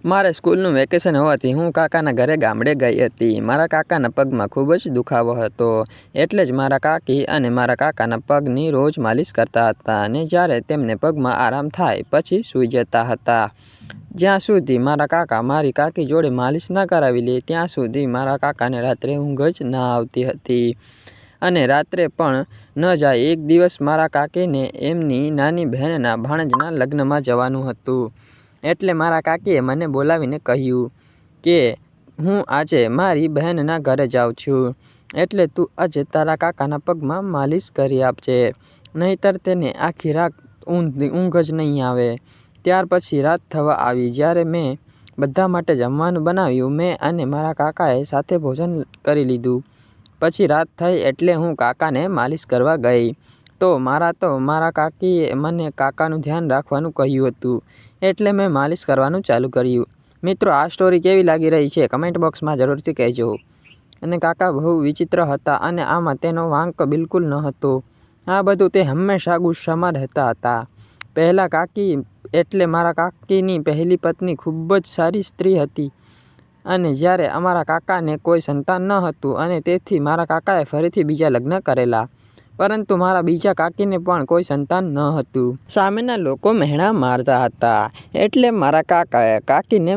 મારે સ્કૂલનું વેકેશન હોવાથી હું કાકાના ઘરે ગામડે ગઈ હતી. મારા કાકાના પગમાં ખૂબ જ દુખાવો હતો, એટલે જ મારા કાકી અને મારા કાકાના પગની રોજ માલિશ કરતા હતા અને જ્યારે તેમને પગમાં આરામ થાય પછી સૂઈ જતા હતા. જ્યાં સુધી મારા કાકા મારી કાકી જોડે માલિશ ના કરાવી લે ત્યાં સુધી મારા કાકાને રાત્રે ઊંઘ જ ના આવતી હતી અને રાત્રે પણ ન જાય. એક દિવસ મારા કાકીને એમની નાની બહેનના ભાણેજના લગ્નમાં જવાનું હતું, એટલે મારા કાકીએ મને બોલાવીને કહ્યું કે હું આજે મારી બહેનના ઘરે જાઉં છું, એટલે તું આજે તારા કાકાના પગમાં માલિશ કરી આપજે, નહીંતર તેને આખી રાત ઊંઘ જ નહીં આવે. ત્યાર પછી રાત થવા આવી. જ્યારે મેં બધા માટે જમવાનું બનાવ્યું, મેં અને મારા કાકાએ સાથે ભોજન કરી લીધું. પછી રાત થઈ એટલે હું કાકાને માલિશ કરવા ગઈ તો મારા કાકીએ મને કાકાનું ધ્યાન રાખવાનું કહ્યું હતું, એટલે મેં માલિશ કરવાનું ચાલુ કર્યું. મિત્રો, આ સ્ટોરી કેવી લાગી રહી છે કમેન્ટ બોક્સમાં જરૂરથી કહેજો. અને કાકા બહુ વિચિત્ર હતા અને આમાં તેનો વાંક બિલકુલ ન હતો. આ બધું તે હંમેશા ગુસ્સામાં રહેતા હતા. પહેલાં કાકી એટલે મારા કાકીની પહેલી પત્ની ખૂબ જ સારી સ્ત્રી હતી અને જ્યારે અમારા કાકાને કોઈ સંતાન ન હતું અને તેથી મારા કાકાએ ફરીથી બીજા લગ્ન કરેલા, પરંતુ મારા બીજા કાકીને પણ કોઈ સંતાન ન હતું. સામેના લોકો મહેણા મારતા હતા, એટલે મારા કાકાએ કાકીને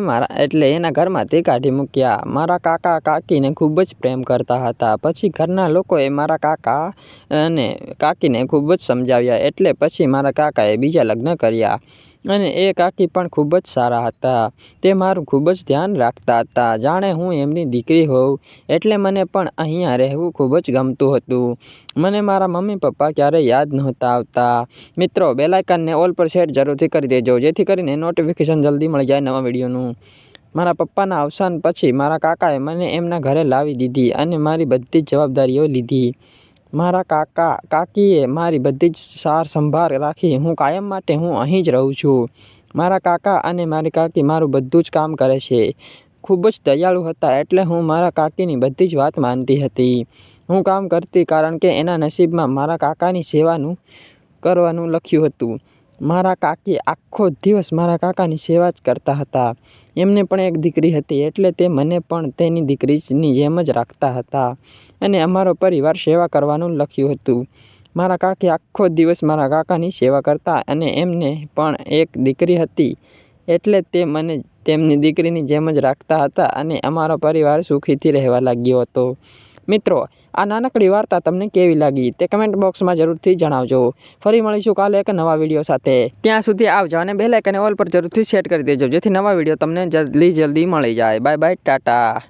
એના ઘરમાંથી કાઢી મૂક્યા. મારા કાકા કાકીને ખૂબ જ પ્રેમ કરતા હતા. પછી ઘરના લોકોએ મારા કાકા અને કાકીને ખૂબ જ સમજાવ્યા, એટલે પછી મારા કાકાએ બીજા લગ્ન કર્યા અને એ કાકી પણ ખૂબ જ સારા હતા. તે મારું ખૂબ જ ધ્યાન રાખતા હતા, જાણે હું એમની દીકરી હોઉં. એટલે મને પણ અહીંયા રહેવું ખૂબ જ ગમતું હતું. મને મારા મમ્મી પપ્પા ક્યારેય યાદ નહોતા આવતા. મિત્રો, બેલ આઇકનને ઓલ પર સેટ જરૂરથી કરી દેજો, જેથી કરીને નોટિફિકેશન જલ્દી મળી જાય નવા વિડીયોનું. મારા પપ્પાના અવસાન પછી મારા કાકાએ મને એમના ઘરે લાવી દીધી અને મારી બધી જ જવાબદારીઓ લીધી. મારા કાકીએ મારી બધી જ સાર સંભાળ રાખી. હું કાયમ માટે અહીં જ રહું છું. મારા કાકા અને મારી કાકી મારું બધું જ કામ કરે છે. ખૂબ જ દયાળુ હતા, એટલે હું મારા કાકીની બધી જ વાત માનતી હતી. હું કામ કરતી કારણ કે એના નસીબમાં મારા કાકાની સેવાનું કરવાનું લખ્યું હતું. મારા કાકી આખો દિવસ મારા કાકાની સેવા જ કરતા હતા. એમને પણ એક દીકરી હતી, એટલે તે મને પણ તેની દીકરીની જેમ જ રાખતા હતા અને અમારો પરિવાર સેવા કરવાનું લખ્યું હતું. મારા કાકી આખો દિવસ મારા કાકાની સેવા કરતા અને એમને પણ એક દીકરી હતી, એટલે તે મને તેમની દીકરીની જેમ જ રાખતા હતા અને અમારો પરિવાર સુખીથી રહેવા લાગ્યો હતો. મિત્રો, આ નાનકડી વાર્તા તમને કેવી લાગી તે કમેન્ટ બોક્સમાં જરૂરથી જણાવજો. ફરી મળીશું કાલે એક નવા વિડીયો સાથે. ત્યાં સુધી આવજો અને બેલ આઇકન ઓલ પર જરૂરથી સેટ કરી દેજો, જેથી નવા વિડીયો તમને જલ્દી મળી જાય. Bye bye, Tata.